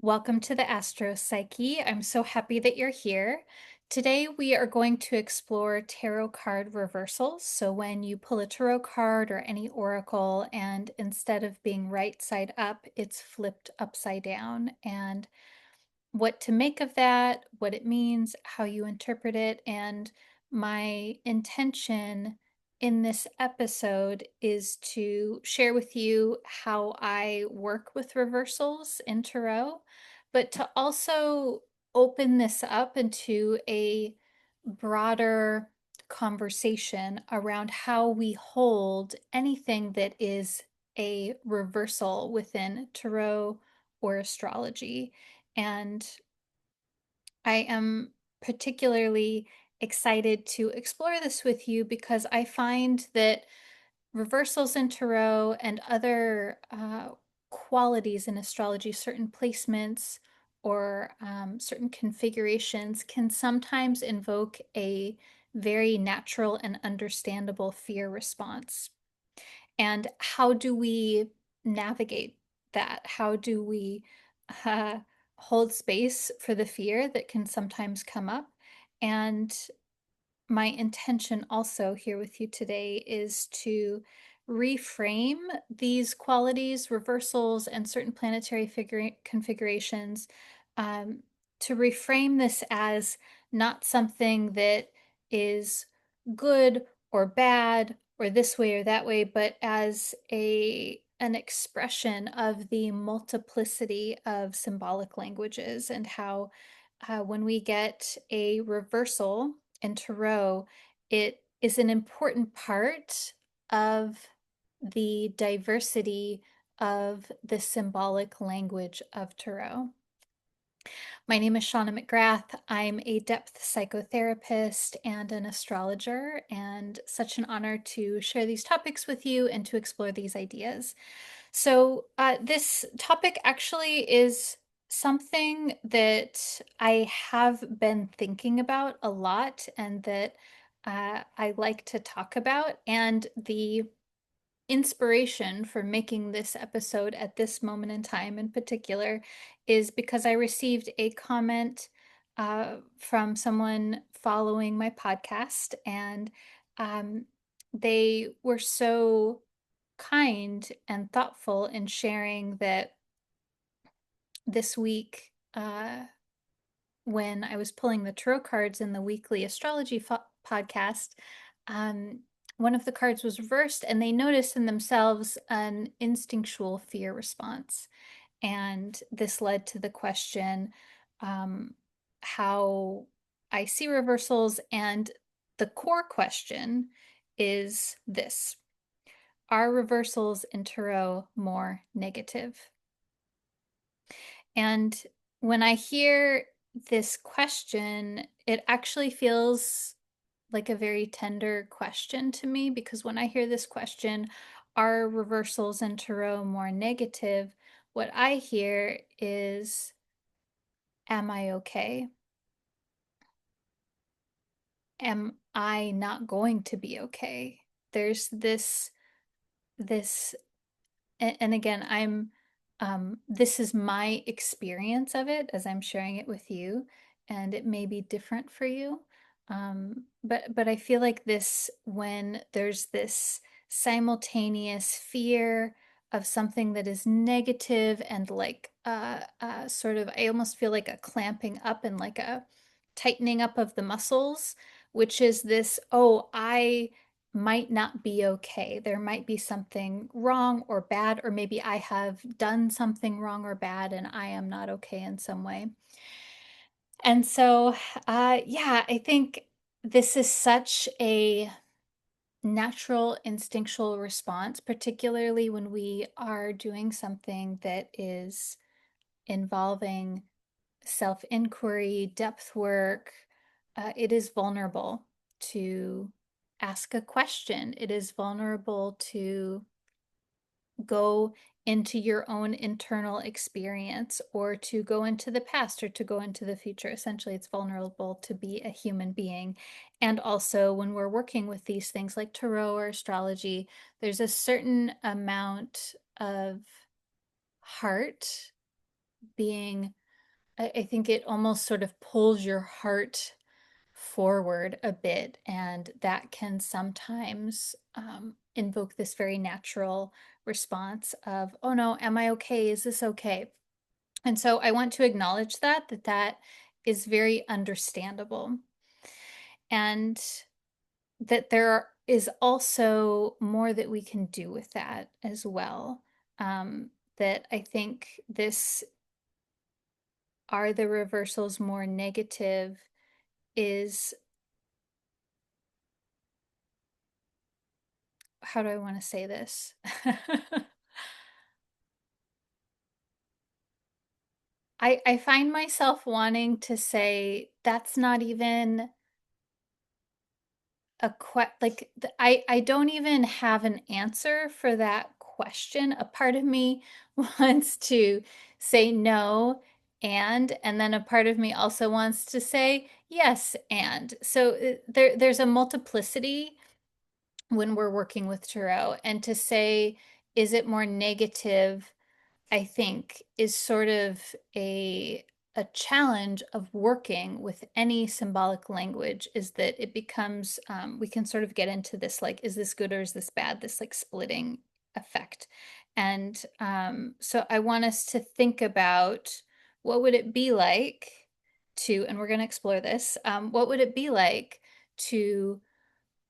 Welcome to the Astro Psyche. I'm so happy that you're here. Today we are going to explore tarot card reversals. So when you pull a tarot card or any oracle and instead of being right side up, it's flipped upside down, and what to make of that, what it means, how you interpret it. And my intention in this episode is to share with you how I work with reversals in tarot, but to also open this up into a broader conversation around how we hold anything that is a reversal within tarot or astrology. And I am particularly excited to explore this with you because I find that reversals in tarot and other qualities in astrology, certain placements or certain configurations, can sometimes invoke a very natural and understandable fear response. And how do we navigate that? How do we uh, hold space for the fear that can sometimes come up? And my intention also here with you today is to reframe these qualities, reversals, and certain planetary configurations, um, to reframe this as not something that is good or bad or this way or that way, but as an expression of the multiplicity of symbolic languages, and how when we get a reversal in tarot, it is an important part of the diversity of the symbolic language of tarot. My name is Shawna McGrath. I'm a depth psychotherapist and an astrologer, and such an honor to share these topics with you and to explore these ideas. So, this topic actually is something that I have been thinking about a lot and that I like to talk about. And the inspiration for making this episode at this moment in time in particular is because I received a comment from someone following my podcast, and um, they were so kind and thoughtful in sharing that this week, when I was pulling the tarot cards in the weekly astrology podcast, um, one of the cards was reversed, and they noticed in themselves an instinctual fear response. And this led to the question, um, how I see reversals. And the core question is this: are reversals in tarot more negative? And when I hear this question, it actually feels like a very tender question to me, because when I hear this question, are reversals in tarot more negative? What I hear is, am I okay? Am I not going to be okay? There's this and again, this is my experience of it as I'm sharing it with you, and it may be different for you. But I feel like this, when there's this simultaneous fear of something that is negative, and like sort of, I almost feel like a clamping up and like a tightening up of the muscles, which is this, oh, I might not be okay. There might be something wrong or bad, or maybe I have done something wrong or bad and I am not okay in some way. And so, yeah, I think this is such a natural instinctual response, particularly when we are doing something that is involving self inquiry, depth work. It is vulnerable to ask a question, it is vulnerable to go into your own internal experience, or to go into the past, or to go into the future. Essentially, it's vulnerable to be a human being. And also, when we're working with these things like tarot or astrology, there's a certain amount of heart being, I think it almost sort of pulls your heart forward a bit, and that can sometimes invoke this very natural response of, oh no, am I okay? Is this okay? And so I want to acknowledge that is very understandable. And that there is also more that we can do with that as well. That I think this are the reversals more negative is, how do I want to say this? I find myself wanting to say that's not even I don't even have an answer for that question. A part of me wants to say no and then a part of me also wants to say yes and. So there's a multiplicity when we're working with tarot, and to say is it more negative, I think, is sort of a challenge of working with any symbolic language, is that it becomes we can sort of get into this, like, is this good or is this bad, this like splitting effect. And so I want us to think about what would it be like to, and we're going to explore this, what would it be like to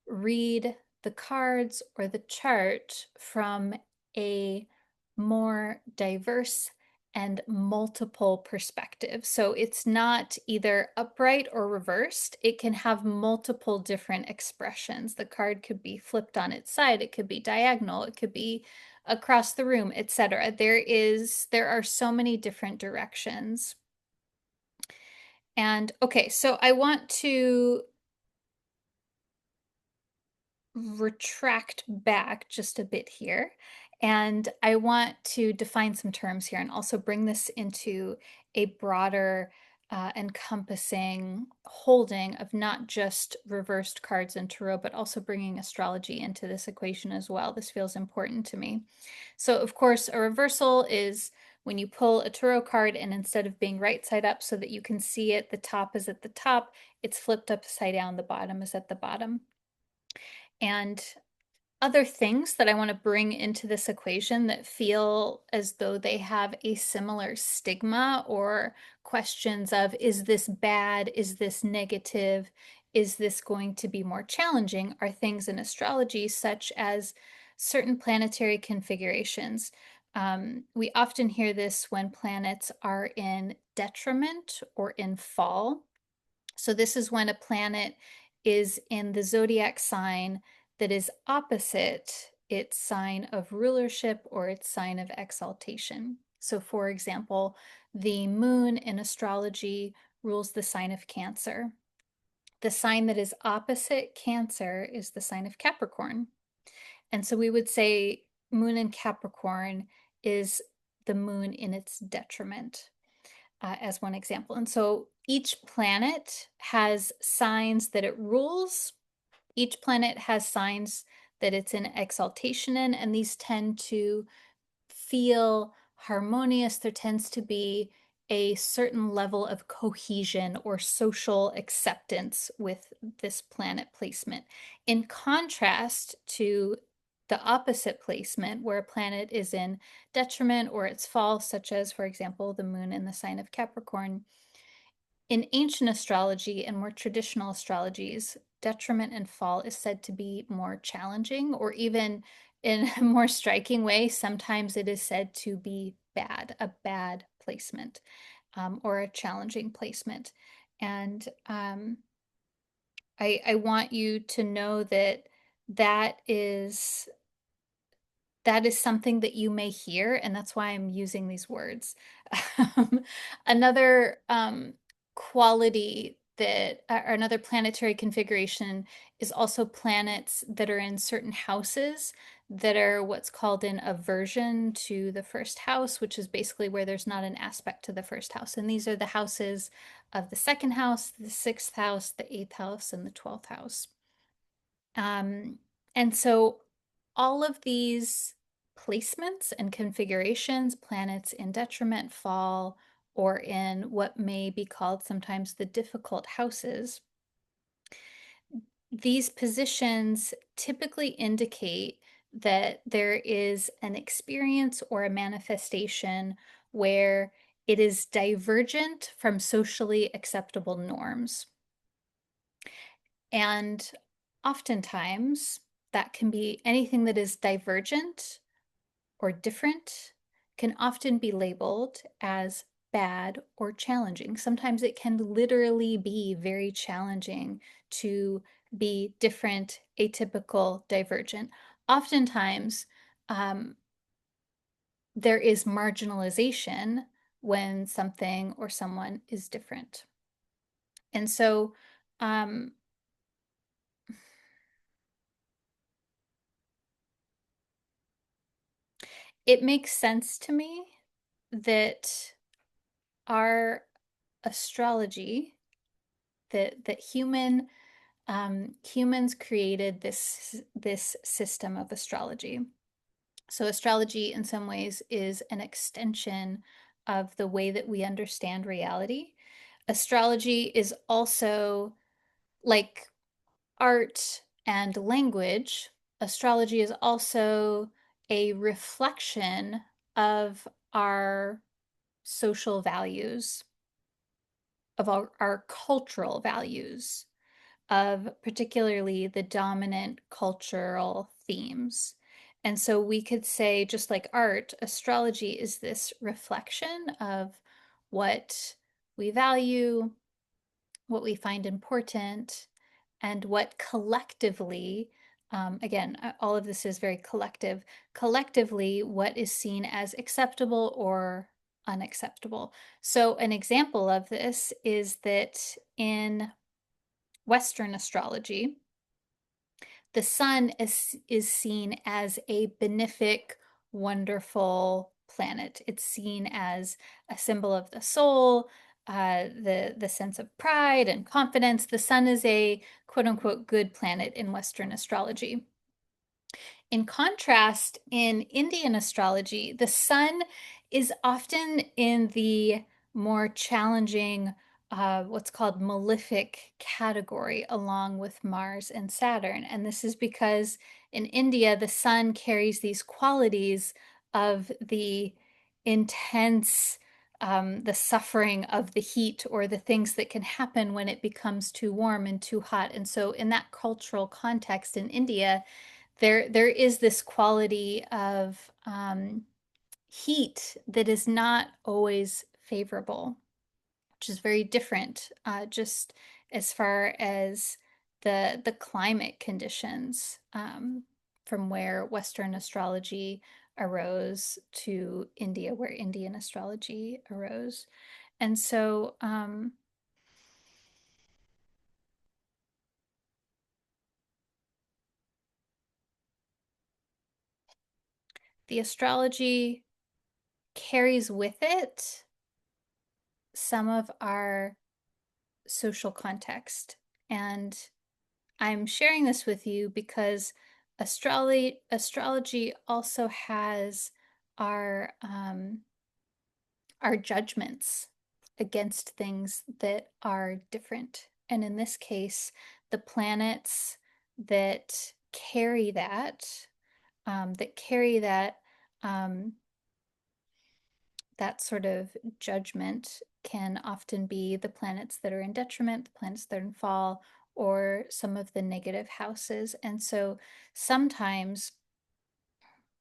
read the cards or the chart from a more diverse and multiple perspective. So it's not either upright or reversed. It can have multiple different expressions. The card could be flipped on its side, it could be diagonal, it could be across the room, etc. There are so many different directions. And okay, so I want to retract back just a bit here. And I want to define some terms here and also bring this into a broader encompassing holding of not just reversed cards and tarot, but also bringing astrology into this equation as well. This feels important to me. So, of course, a reversal is when you pull a tarot card and instead of being right side up so that you can see it, the top is at the top, it's flipped upside down, the bottom is at the bottom. And other things that I want to bring into this equation that feel as though they have a similar stigma or questions of, is this bad? Is this negative? Is this going to be more challenging? Are things in astrology such as certain planetary configurations. We often hear this when planets are in detriment or in fall. So this is when a planet is in the zodiac sign that is opposite its sign of rulership or its sign of exaltation. So for example, the moon in astrology rules the sign of Cancer. The sign that is opposite Cancer is the sign of Capricorn. And so we would say moon in Capricorn is the moon in its detriment as one example. And so each planet has signs that it rules. Each planet has signs that it's in exaltation in, and these tend to feel harmonious. There tends to be a certain level of cohesion or social acceptance with this planet placement. In contrast to the opposite placement, where a planet is in detriment or it's fall, such as, for example, the moon in the sign of Capricorn. In ancient astrology and more traditional astrologies, detriment and fall is said to be more challenging, or even in a more striking way, sometimes it is said to be bad, a bad placement, or a challenging placement. And I want you to know that that is that is something that you may hear, and that's why I'm using these words. Another quality that, or another planetary configuration, is also planets that are in certain houses that are what's called an aversion to the first house, which is basically where there's not an aspect to the first house. And these are the houses of the second house, the sixth house, the eighth house, and the 12th house. And so all of these placements and configurations, planets in detriment, fall, or in what may be called sometimes the difficult houses, these positions typically indicate that there is an experience or a manifestation where it is divergent from socially acceptable norms. And oftentimes, that can be anything that is divergent or different, can often be labeled as bad or challenging. Sometimes it can literally be very challenging to be different, atypical, divergent. Oftentimes, um, there is marginalization when something or someone is different. And so, um, it makes sense to me that our astrology, that humans created this system of astrology. So astrology, in some ways, is an extension of the way that we understand reality. Astrology is also like art and language. Astrology is also a reflection of our social values, of our cultural values, of particularly the dominant cultural themes. And so we could say, just like art, astrology is this reflection of what we value, what we find important, and what collectively, again, all of this is very collective, collectively, what is seen as acceptable or unacceptable. So, an example of this is that in Western astrology, the sun is seen as a benefic, wonderful planet. It's seen as a symbol of the soul, the sense of pride and confidence. The sun is a quote unquote good planet in Western astrology. In contrast, in Indian astrology, the sun is often in the more challenging, what's called malefic category, along with Mars and Saturn. And this is because in India, the sun carries these qualities of the intense, the suffering of the heat or the things that can happen when it becomes too warm and too hot. And so, in that cultural context in India, there is this quality of heat that is not always favorable, which is very different, just as far as the climate conditions, from where Western astrology arose to India, where Indian astrology arose. And so, the astrology carries with it some of our social context. And I'm sharing this with you because astrology also has our our judgments against things that are different. And in this case, the planets that carry that carry um, that sort of judgment can often be the planets that are in detriment, the planets that are in fall, or some of the negative houses. And so sometimes,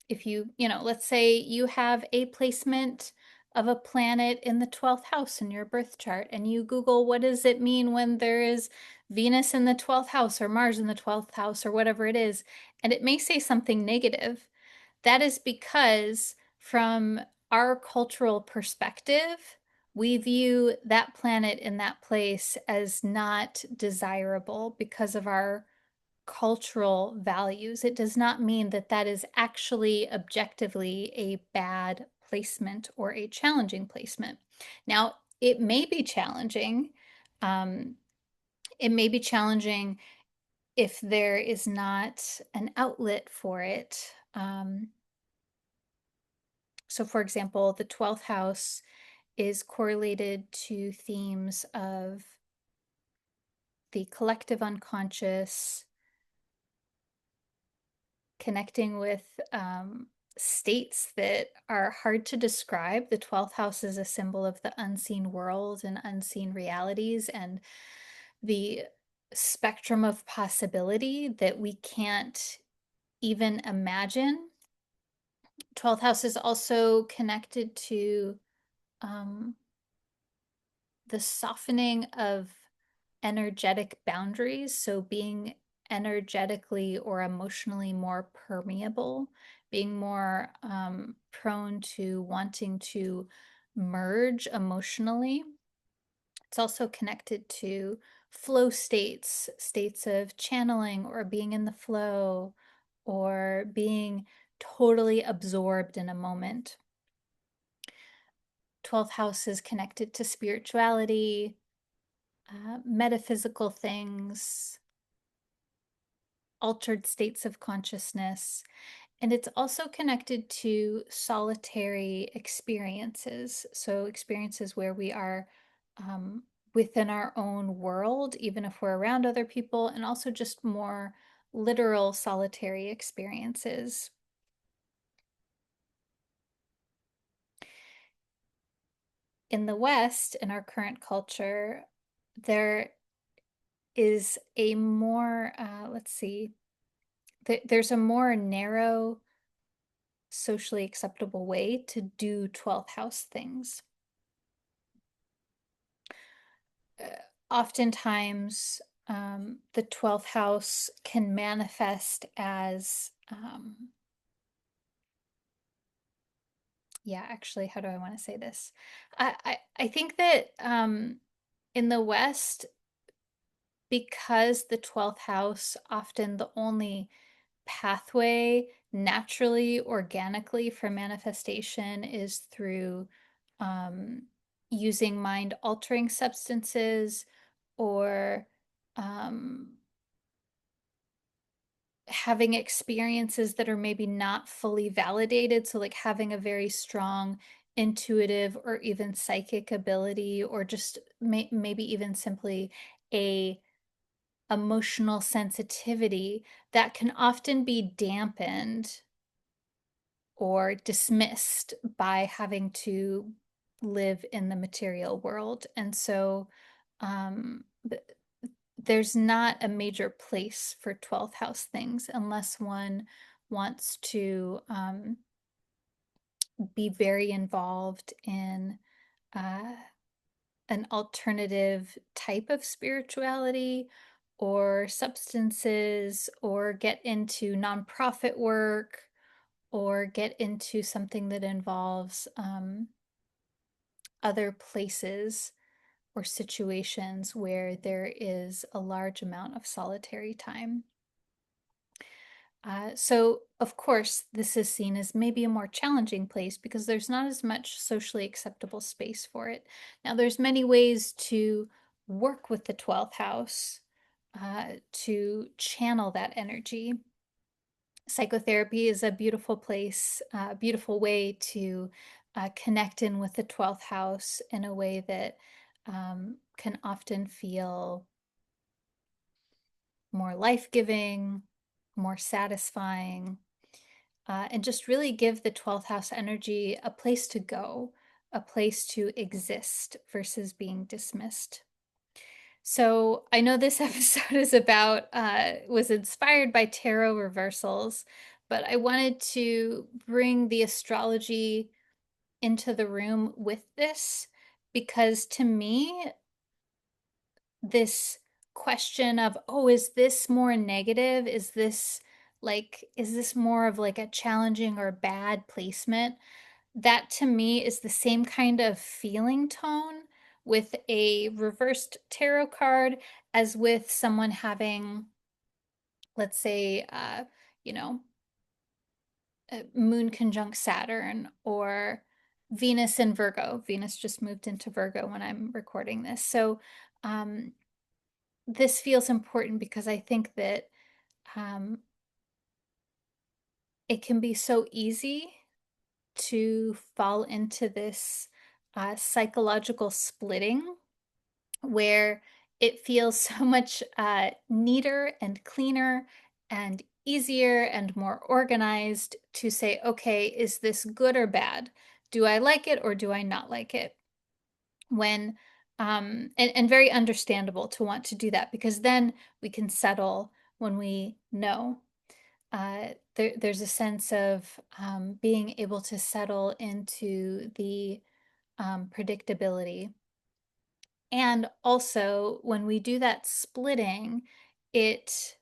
if let's say you have a placement of a planet in the 12th house in your birth chart, and you Google what does it mean when there is Venus in the 12th house or Mars in the 12th house or whatever it is, and it may say something negative. That is because, from our cultural perspective, we view that planet in that place as not desirable because of our cultural values. It does not mean that that is actually objectively a bad placement or a challenging placement. Now, it may be challenging. Um, it may be challenging if there is not an outlet for it. So, for example, the 12th house is correlated to themes of the collective unconscious, connecting with states that are hard to describe. The 12th house is a symbol of the unseen world and unseen realities and the spectrum of possibility that we can't even imagine. 12th house is also connected to um, the softening of energetic boundaries. So being energetically or emotionally more permeable, being more prone to wanting to merge emotionally. It's also connected to flow states, states of channeling or being in the flow or being totally absorbed in a moment. 12th house is connected to spirituality, metaphysical things, altered states of consciousness. And it's also connected to solitary experiences. So, experiences where we are within our own world, even if we're around other people, and also just more literal solitary experiences. In the West, in our current culture, there is a more, let's see, there's a more narrow, socially acceptable way to do 12th house things. Oftentimes, the 12th house can manifest as, yeah, actually, how do I want to say this? I think that in the West, because the 12th house often the only pathway naturally, organically for manifestation is through using mind altering substances or um, having experiences that are maybe not fully validated. So, like having a very strong intuitive or even psychic ability, or just maybe even simply a emotional sensitivity that can often be dampened or dismissed by having to live in the material world. And so um, there's not a major place for 12th house things unless one wants to be very involved in uh, an alternative type of spirituality or substances or get into nonprofit work or get into something that involves other places or situations where there is a large amount of solitary time. So, of course, this is seen as maybe a more challenging place because there's not as much socially acceptable space for it. Now, there's many ways to work with the 12th house to channel that energy. Psychotherapy is a beautiful place, a beautiful way to connect in with the 12th house in a way that can often feel more life-giving, more satisfying, and just really give the 12th house energy a place to go, a place to exist versus being dismissed. So I know this episode is about, was inspired by tarot reversals, but I wanted to bring the astrology into the room with this because to me, this question of, oh, is this more negative? Is this more of like a challenging or bad placement? That to me is the same kind of feeling tone with a reversed tarot card as with someone having, let's say, you know, Moon conjunct Saturn or Venus in Virgo. Venus just moved into Virgo when I'm recording this. So um, this feels important because I think that um, it can be so easy to fall into this psychological splitting where it feels so much neater and cleaner and easier and more organized to say, okay, is this good or bad? Do I like it or do I not like it? When and very understandable to want to do that, because then we can settle when we know. There's a sense of being able to settle into the predictability. And also, when we do that splitting, it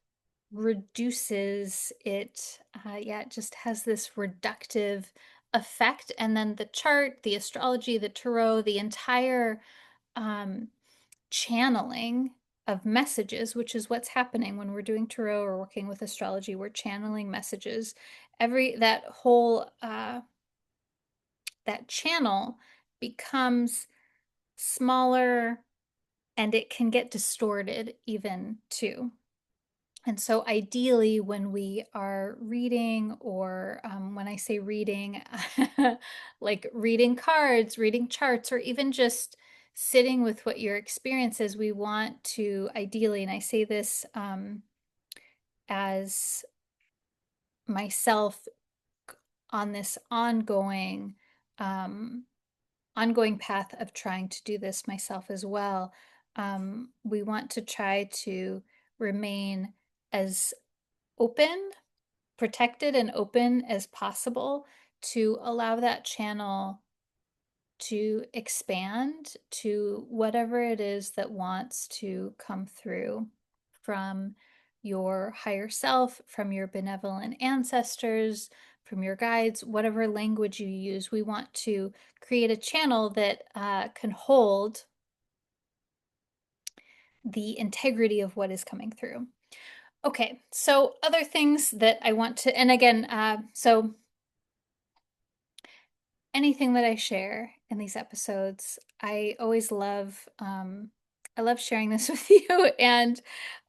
reduces it. Yeah, it just has this reductive effect. And then the chart, the astrology, the tarot, the entire um, channeling of messages, which is what's happening when we're doing tarot or working with astrology. We're channeling messages. That whole that channel becomes smaller, and it can get distorted even too. And so ideally, when we are reading, or when I say reading, like reading cards, reading charts, or even just sitting with what your experience is, we want to ideally, and I say this as myself on this ongoing path of trying to do this myself as well. We want to try to remain as open, protected and open as possible, to allow that channel to expand to whatever it is that wants to come through from your higher self, from your benevolent ancestors, from your guides, whatever language you use. We want to create a channel that can hold the integrity of what is coming through. Okay, so other things that I want to, and again, so anything that I share in these episodes, I always love, I love sharing this with you. And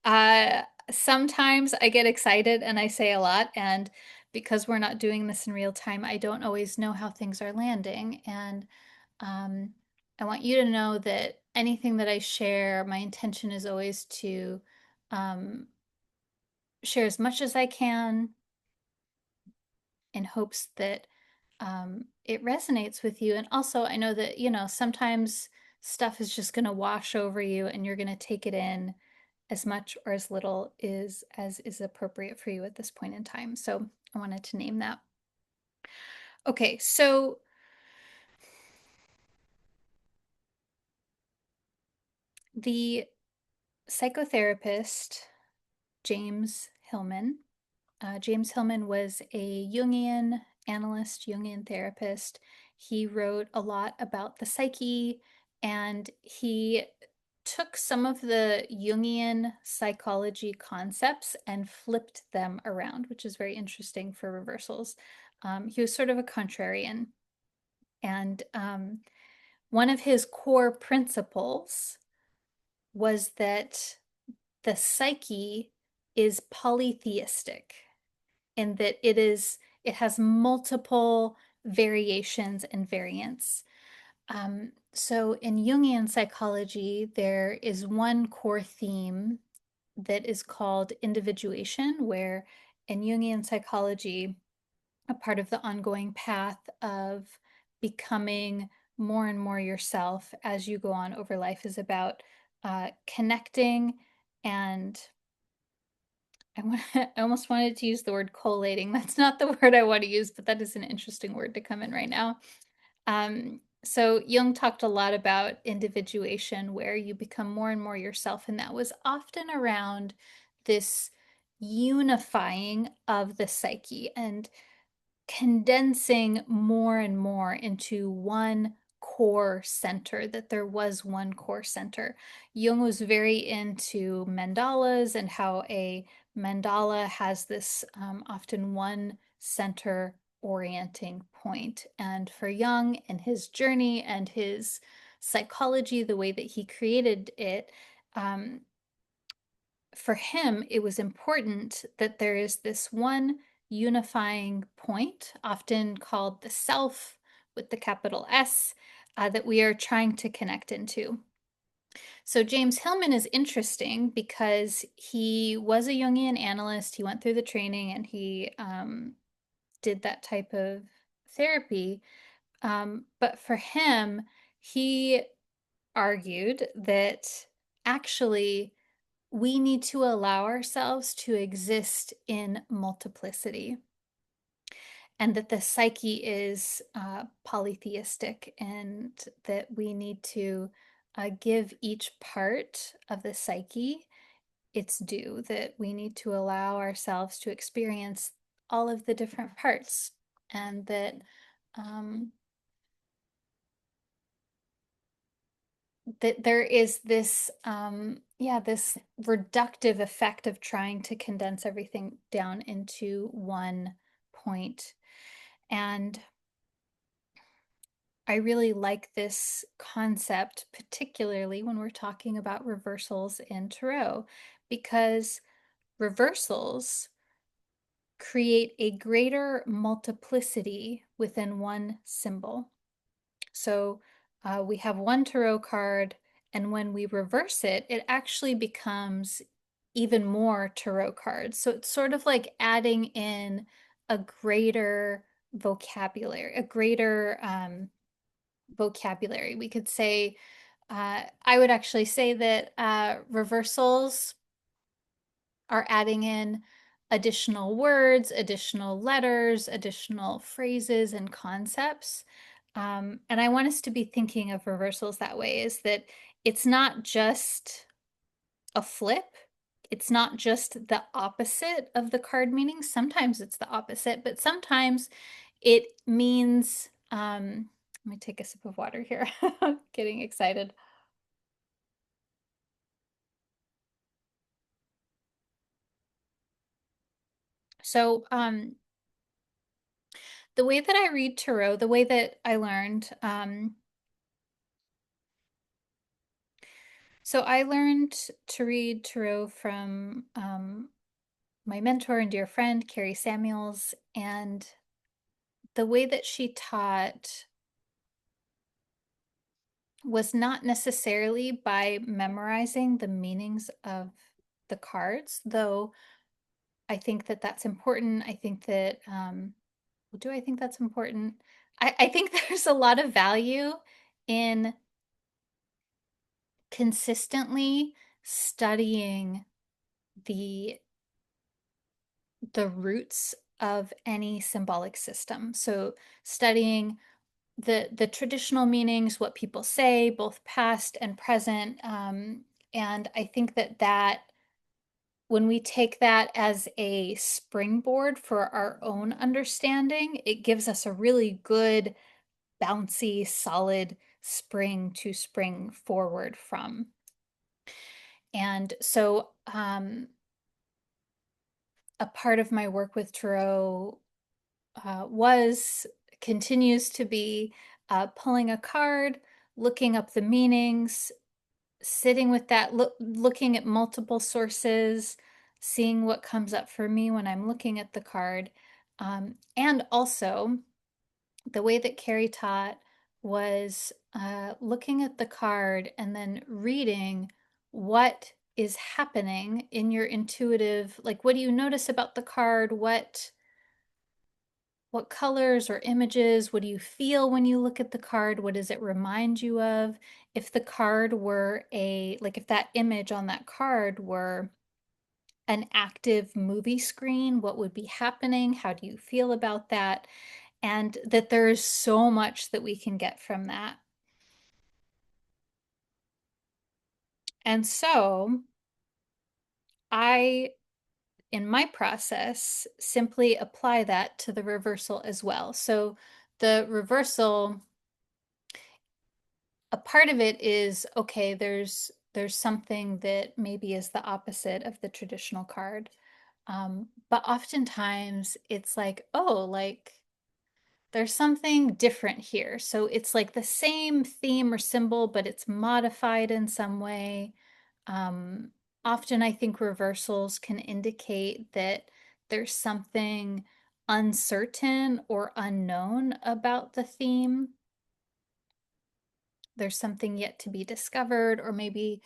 uh, sometimes I get excited and I say a lot. And because we're not doing this in real time, I don't always know how things are landing. And um, I want you to know that anything that I share, my intention is always to um, share as much as I can, in hopes that it resonates with you. And also, I know that, sometimes stuff is just going to wash over you and you're going to take it in as much or as little as is appropriate for you at this point in time. So I wanted to name that. Okay, so the psychotherapist James Hillman. James Hillman was a Jungian analyst, Jungian therapist. He wrote a lot about the psyche, and he took some of the Jungian psychology concepts and flipped them around, which is very interesting for reversals. He was sort of a contrarian. And one of his core principles was that the psyche is polytheistic, in that it has multiple variations and variants. So in Jungian psychology, there is one core theme that is called individuation, where in Jungian psychology, a part of the ongoing path of becoming more and more yourself as you go on over life is about connecting and I almost wanted to use the word collating. That's not the word I want to use, but that is an interesting word to come in right now. So Jung talked a lot about individuation, where you become more and more yourself, and that was often around this unifying of the psyche and condensing more and more into one core center, that there was one core center. Jung was very into mandalas and how a mandala has this often one center orienting point. And for Jung and his journey and his psychology, the way that he created it, for him, it was important that there is this one unifying point, often called the self with the capital S, that we are trying to connect into. So James Hillman is interesting because he was a Jungian analyst. He went through the training and he did that type of therapy. But for him, he argued that actually we need to allow ourselves to exist in multiplicity, and that the psyche is polytheistic, and that we need to give each part of the psyche its due, that we need to allow ourselves to experience all of the different parts, and that um, there is this this reductive effect of trying to condense everything down into one point. And I really like this concept, particularly when we're talking about reversals in tarot, because reversals create a greater multiplicity within one symbol. So we have one tarot card, and when we reverse it, it actually becomes even more tarot cards. So it's sort of like adding in a greater vocabulary, a greater vocabulary. We could say, I would actually say that reversals are adding in additional words, additional letters, additional phrases and concepts. And I want us to be thinking of reversals that way, is that it's not just a flip. It's not just the opposite of the card meaning. Sometimes it's the opposite, but sometimes it means, let me take a sip of water here. Getting excited. So, the way that I read tarot, the way that I learned, so I learned to read tarot from my mentor and dear friend, Carrie Samuels, and the way that she taught was not necessarily by memorizing the meanings of the cards, though I think that that's important. I think that, well, do I think that's important? I think there's a lot of value in consistently studying the the roots of any symbolic system. So studying the traditional meanings, what people say, both past and present. And I think that when we take that as a springboard for our own understanding, it gives us a really good, bouncy, solid spring to spring forward from. And so a part of my work with tarot continues to be pulling a card, looking up the meanings, sitting with that, looking at multiple sources, seeing what comes up for me when I'm looking at the card. And also, the way that Carrie taught was looking at the card and then reading what is happening in your intuitive, like what do you notice about the card? What colors or images, what do you feel when you look at the card? What does it remind you of? If the card were if that image on that card were an active movie screen, what would be happening? How do you feel about that? And that there's so much that we can get from that. And so I, in my process, simply apply that to the reversal as well. So the reversal, a part of it is, okay, there's something that maybe is the opposite of the traditional card. But oftentimes it's like, oh, like there's something different here. So it's like the same theme or symbol, but it's modified in some way. Often I think reversals can indicate that there's something uncertain or unknown about the theme. There's something yet to be discovered, or maybe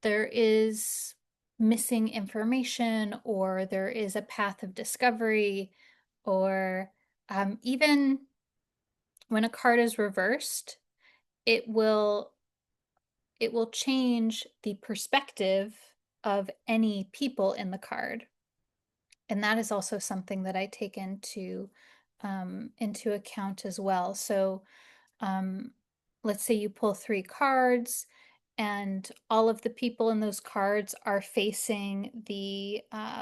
there is missing information, or there is a path of discovery, or even when a card is reversed, it will change the perspective of any people in the card. And that is also something that I take into account as well. So um, let's say you pull 3 cards and all of the people in those cards are facing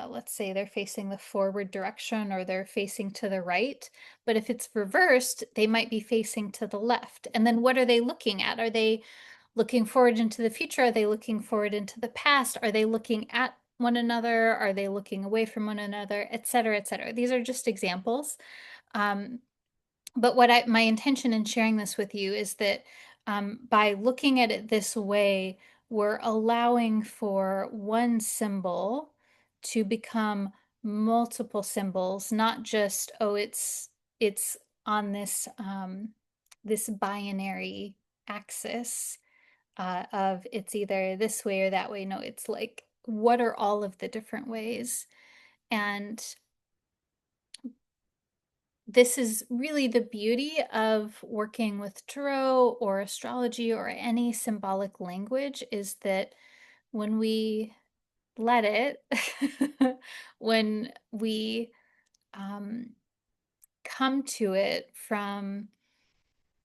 let's say they're facing the forward direction, or they're facing to the right. But if it's reversed, they might be facing to the left. And then what are they looking at? Are they looking forward into the future? Are they looking forward into the past? Are they looking at one another? Are they looking away from one another, et cetera, et cetera? These are just examples. Um, but my intention in sharing this with you is that by looking at it this way, we're allowing for one symbol to become multiple symbols, not just, oh, it's on this binary axis of it's either this way or that way. No, it's like, what are all of the different ways? And this is really the beauty of working with tarot or astrology or any symbolic language, is that when we let it, when we come to it from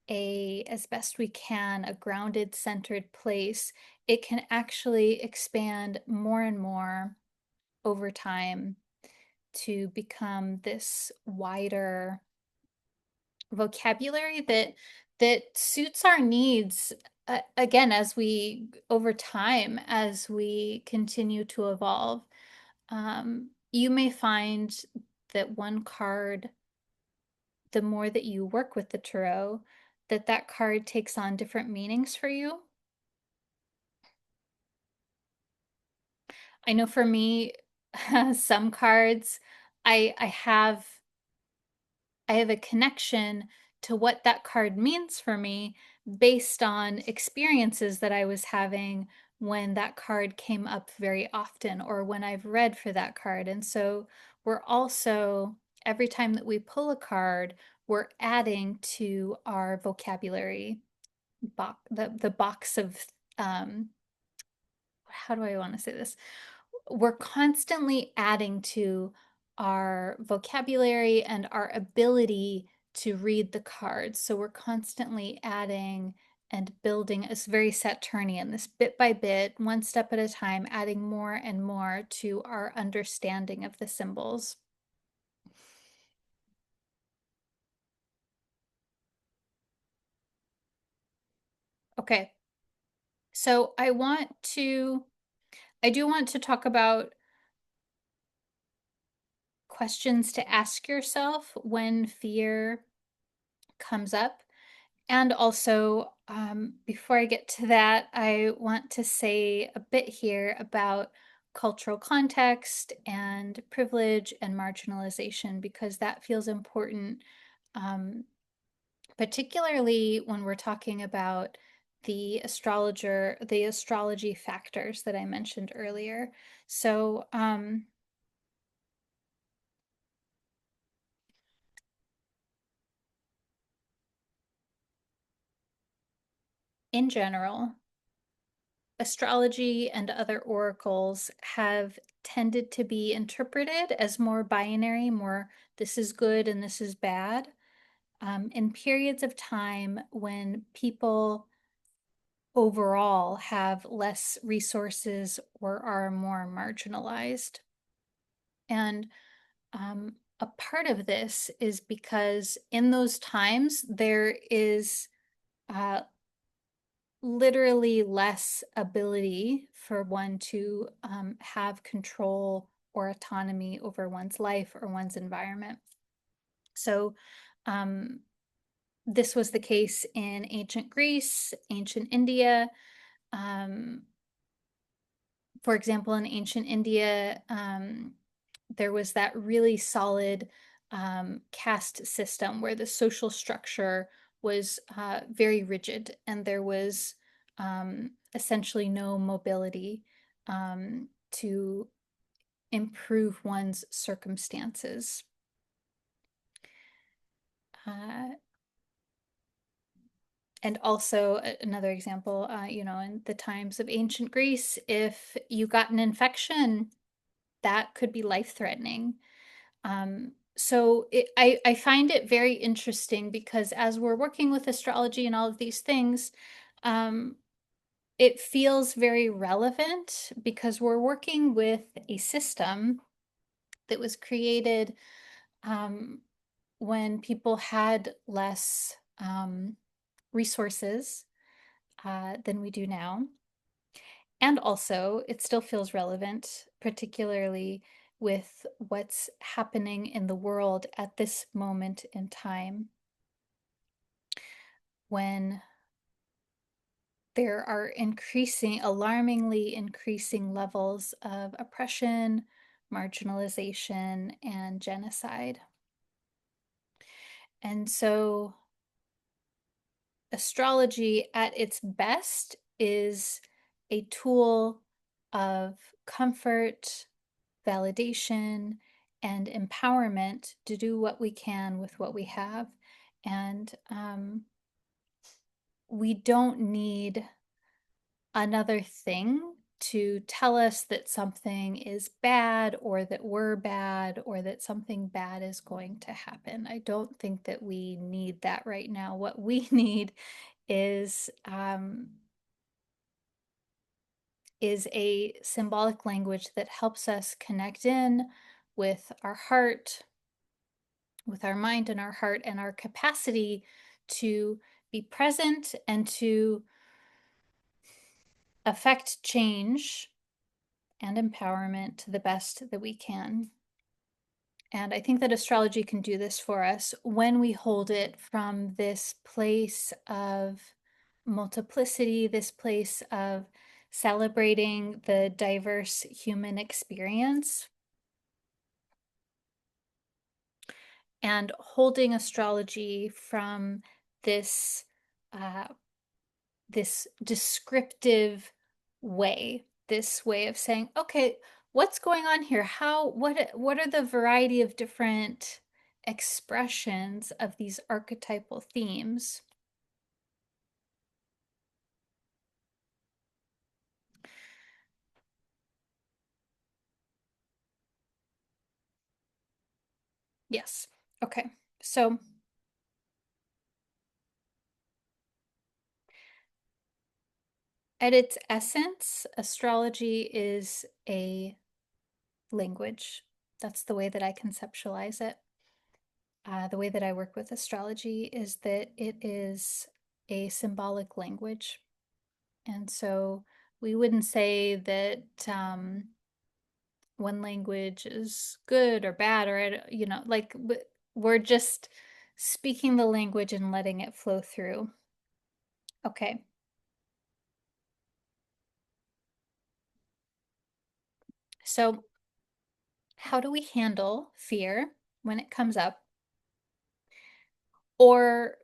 as best we can, a grounded, centered place, it can actually expand more and more over time to become this wider vocabulary that suits our needs, again, as we over time, as we continue to evolve. You may find that one card, the more that you work with the tarot, that card takes on different meanings for you. I know for me, some cards, I have a connection to what that card means for me based on experiences that I was having when that card came up very often, or when I've read for that card. And so we're also, every time that we pull a card, we're adding to our vocabulary box, the box of, how do I want to say this? We're constantly adding to our vocabulary and our ability to read the cards. So we're constantly adding and building a very Saturnian, this bit by bit, one step at a time, adding more and more to our understanding of the symbols. Okay, so I do want to talk about questions to ask yourself when fear comes up. And also, before I get to that, I want to say a bit here about cultural context and privilege and marginalization, because that feels important, um, particularly when we're talking about the astrology factors that I mentioned earlier. So, in general, astrology and other oracles have tended to be interpreted as more binary, more this is good and this is bad, in periods of time when people overall have less resources or are more marginalized. And a part of this is because in those times there is uh, literally less ability for one to have control or autonomy over one's life or one's environment. So this was the case in ancient Greece, ancient India. For example, in ancient India, there was that really solid caste system where the social structure was very rigid and there was essentially no mobility to improve one's circumstances. Uh, and also another example, in the times of ancient Greece, if you got an infection, that could be life-threatening. I find it very interesting because as we're working with astrology and all of these things, um, it feels very relevant because we're working with a system that was created um, when people had less resources than we do now. And also, it still feels relevant, particularly with what's happening in the world at this moment in time when there are alarmingly increasing levels of oppression, marginalization, and genocide. And so, astrology at its best is a tool of comfort, validation, and empowerment to do what we can with what we have. And we don't need another thing to tell us that something is bad or that we're bad or that something bad is going to happen. I don't think that we need that right now. What we need is a symbolic language that helps us connect in with our heart, with our mind and our heart, and our capacity to be present and to affect change and empowerment to the best that we can. And I think that astrology can do this for us when we hold it from this place of multiplicity, this place of celebrating the diverse human experience, and holding astrology from this uh, this descriptive way, this way of saying, okay, what's going on here? What are the variety of different expressions of these archetypal themes? Yes. Okay. So at its essence, astrology is a language. That's the way that I conceptualize it. The way that I work with astrology is that it is a symbolic language. And so we wouldn't say that one language is good or bad, or, like we're just speaking the language and letting it flow through. Okay. So, how do we handle fear when it comes up? Or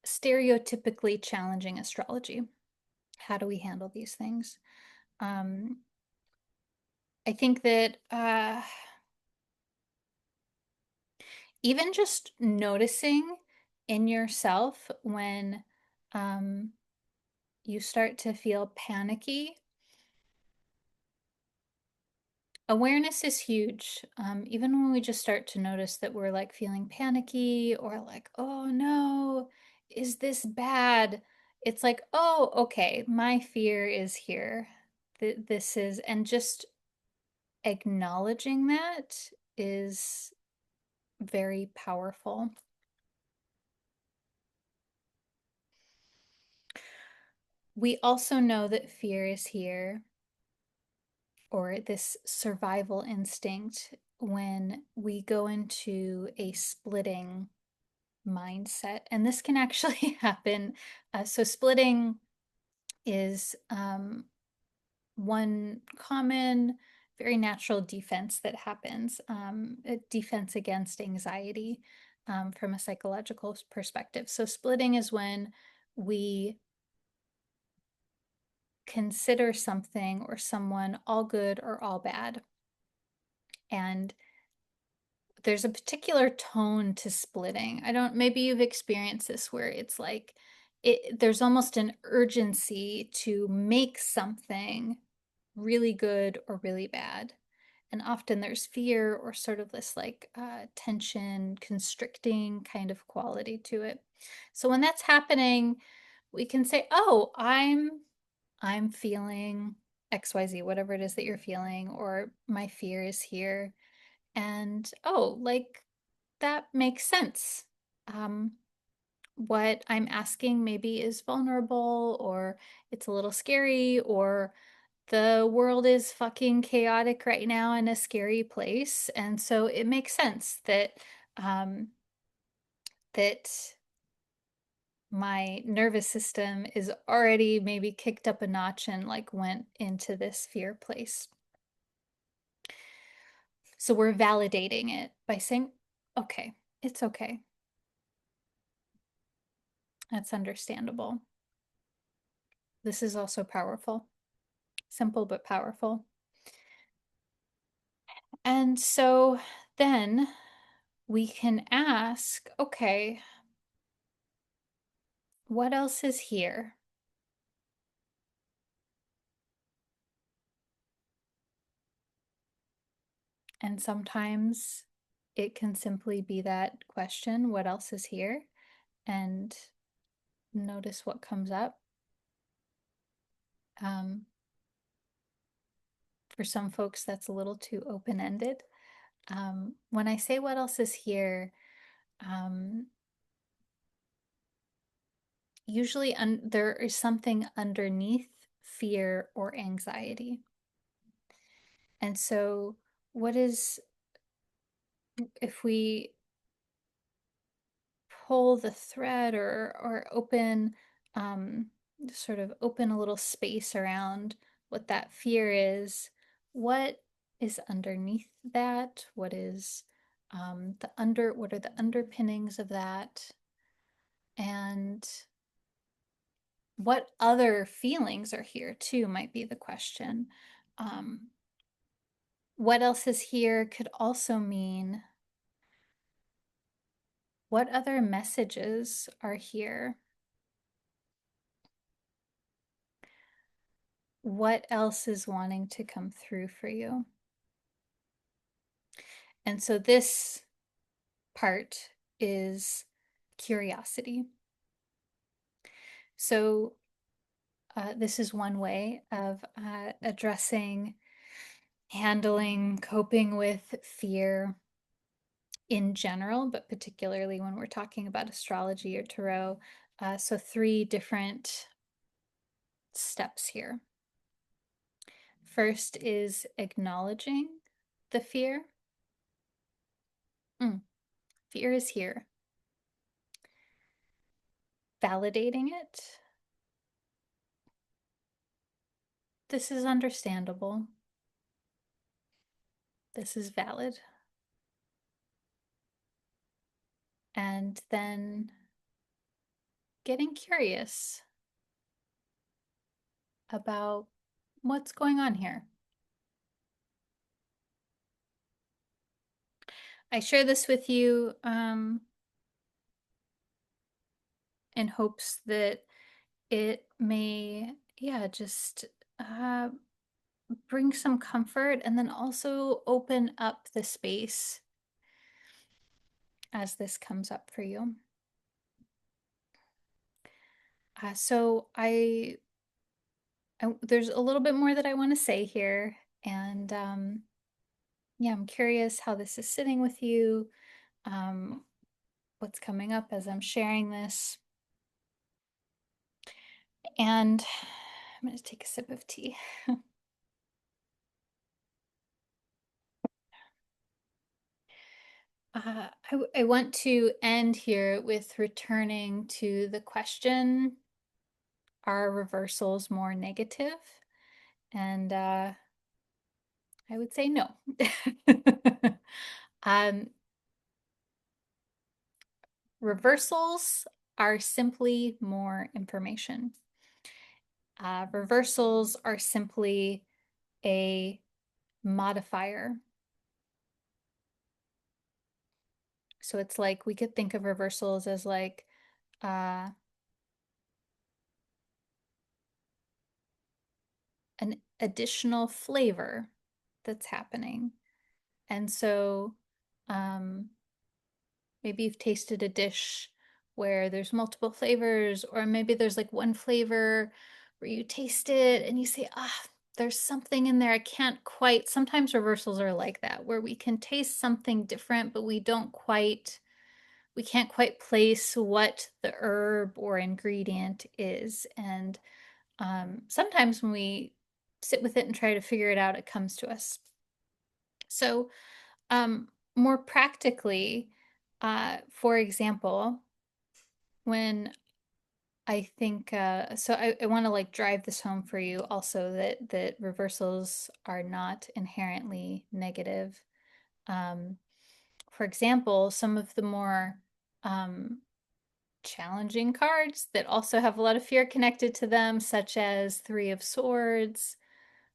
stereotypically challenging astrology? How do we handle these things? Um, I think that even just noticing in yourself when um, you start to feel panicky, awareness is huge. Even when we just start to notice that we're like feeling panicky or like, oh no, is this bad? It's like, oh, okay, my fear is here. This is, and just acknowledging that is very powerful. We also know that fear is here, or this survival instinct, when we go into a splitting mindset. And this can actually happen. So, splitting is one common, very natural defense that happens, a defense against anxiety from a psychological perspective. So splitting is when we consider something or someone all good or all bad. And there's a particular tone to splitting. Maybe you've experienced this where it's like, there's almost an urgency to make something really good or really bad. And often there's fear or sort of this like tension, constricting kind of quality to it. So when that's happening, we can say, oh, I'm feeling XYZ, whatever it is that you're feeling, or my fear is here. And oh, like that makes sense. Um, what I'm asking maybe is vulnerable, or it's a little scary, or the world is fucking chaotic right now in a scary place. And so it makes sense that um, that my nervous system is already maybe kicked up a notch and like went into this fear place. So we're validating it by saying, okay, it's okay. That's understandable. This is also powerful, simple but powerful. And so then we can ask, okay, what else is here? And sometimes it can simply be that question, what else is here? And notice what comes up. Um, for some folks, that's a little too open-ended. When I say what else is here, usually there is something underneath fear or anxiety. And so, if we pull the thread or open, sort of open a little space around what that fear is, what is underneath that? What are the underpinnings of that? And what other feelings are here too might be the question. Um, what else is here could also mean what other messages are here? What else is wanting to come through for you? And so this part is curiosity. So this is one way of addressing, handling, coping with fear in general, but particularly when we're talking about astrology or tarot. So 3 different steps here. First is acknowledging the fear. Fear is here. Validating it. This is understandable. This is valid. And then getting curious about what's going on here. I share this with you in hopes that it may, just bring some comfort and then also open up the space as this comes up for you. So there's a little bit more that I want to say here, and I'm curious how this is sitting with you, what's coming up as I'm sharing this. And I'm going to take a sip of tea. I want to end here with returning to the question, are reversals more negative? And I would say no. um, Reversals are simply more information. Reversals are simply a modifier. So it's like we could think of reversals as like uh, an additional flavor that's happening. And so um, maybe you've tasted a dish where there's multiple flavors, or maybe there's like one flavor where you taste it and you say, there's something in there I can't quite. Sometimes reversals are like that, where we can taste something different, but we can't quite place what the herb or ingredient is. And sometimes when we sit with it and try to figure it out, it comes to us. So, more practically, for example, when I think, so I want to like drive this home for you also that reversals are not inherently negative. Um, for example, some of the more um, challenging cards that also have a lot of fear connected to them, such as Three of Swords,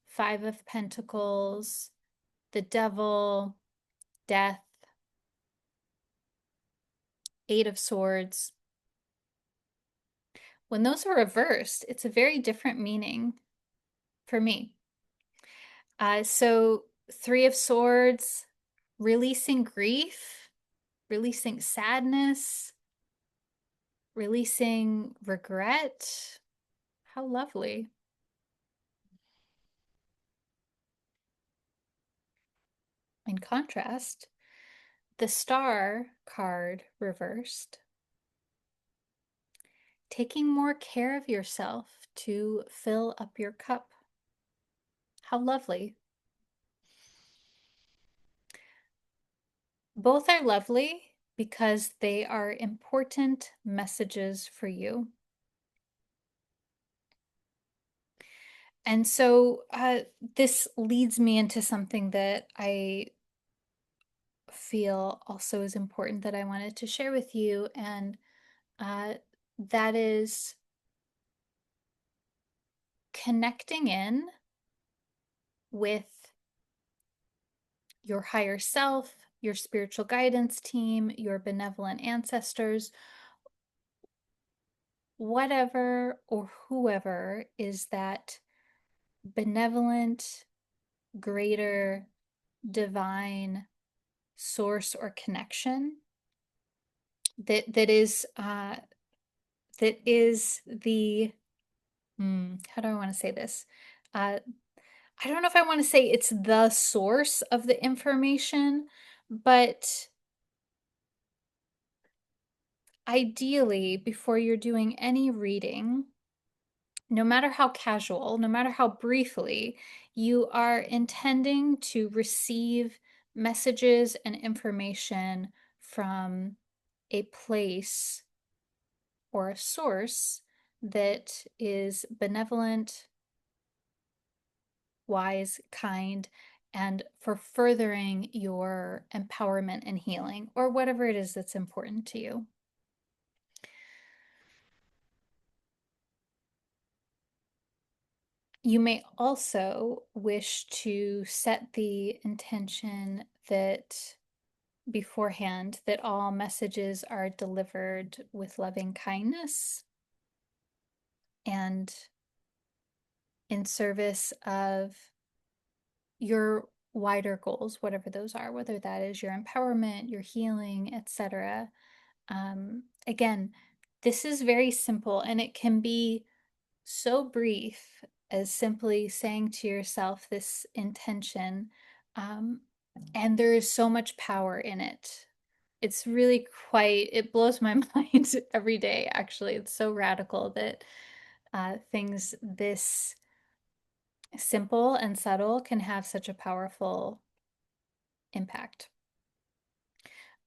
Five of Pentacles, the Devil, Death, Eight of Swords. When those are reversed, it's a very different meaning for me. So, Three of Swords, releasing grief, releasing sadness, releasing regret. How lovely. In contrast, the Star card reversed, taking more care of yourself to fill up your cup. How lovely. Both are lovely because they are important messages for you. And so this leads me into something that I feel also is important that I wanted to share with you. And uh, that is connecting in with your higher self, your spiritual guidance team, your benevolent ancestors, whatever or whoever is that benevolent, greater, divine source or connection that is the how do I want to say this? I don't know if I want to say it's the source of the information, but ideally, before you're doing any reading, no matter how casual, no matter how briefly, you are intending to receive messages and information from a place or a source that is benevolent, wise, kind, and for furthering your empowerment and healing, or whatever it is that's important to you. You may also wish to set the intention that beforehand that all messages are delivered with loving kindness and in service of your wider goals, whatever those are, whether that is your empowerment, your healing, etc. Again, this is very simple and it can be so brief as simply saying to yourself this intention. Um, and there is so much power in it. It's really quite, it blows my mind every day, actually. It's so radical that things this simple and subtle can have such a powerful impact.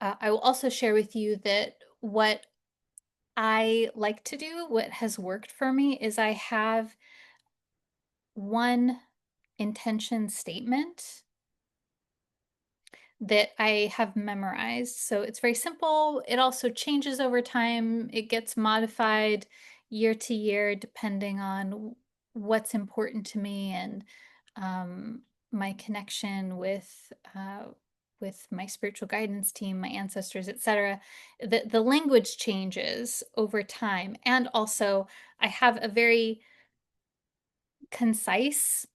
I will also share with you that what I like to do, what has worked for me, is I have one intention statement that I have memorized. So it's very simple. It also changes over time. It gets modified year to year depending on what's important to me and um, my connection with my spiritual guidance team, my ancestors, etc. The language changes over time, and also I have a very concise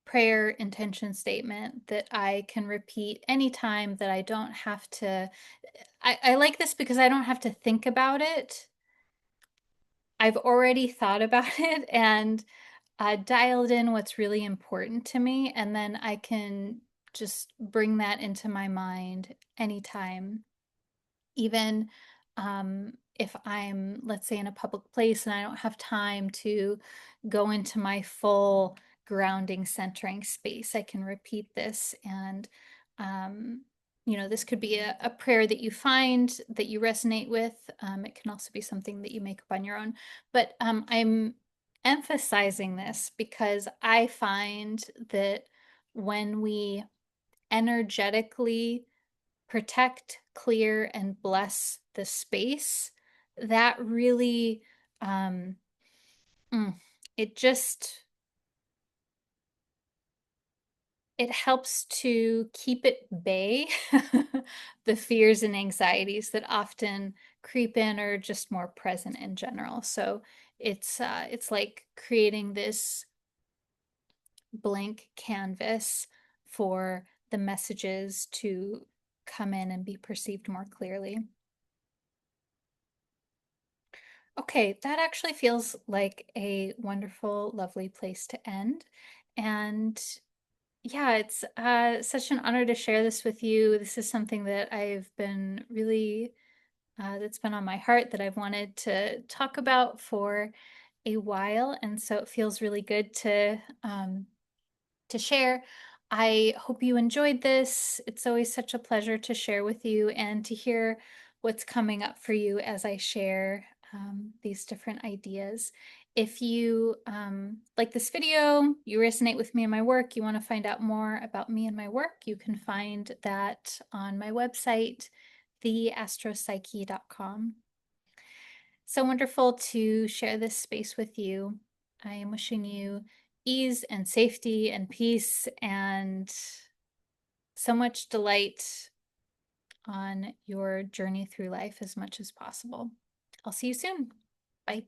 prayer intention statement that I can repeat anytime, that I don't have to. I like this because I don't have to think about it. I've already thought about it and dialed in what's really important to me, and then I can just bring that into my mind anytime, even if I'm, let's say, in a public place and I don't have time to go into my full grounding, centering space. I can repeat this, and um, this could be a prayer that you find that you resonate with. It can also be something that you make up on your own. But I'm emphasizing this because I find that when we energetically protect, clear, and bless the space, that really, um, mm, it just, it helps to keep at bay the fears and anxieties that often creep in or just more present in general. So it's like creating this blank canvas for the messages to come in and be perceived more clearly. Okay, that actually feels like a wonderful, lovely place to end. And yeah, it's such an honor to share this with you. This is something that I've been really, that's been on my heart, that I've wanted to talk about for a while. And so it feels really good to share. I hope you enjoyed this. It's always such a pleasure to share with you and to hear what's coming up for you as I share these different ideas. If you like this video, you resonate with me and my work, you want to find out more about me and my work, you can find that on my website, theastropsyche.com. So wonderful to share this space with you. I am wishing you ease and safety and peace and so much delight on your journey through life as much as possible. I'll see you soon. Bye.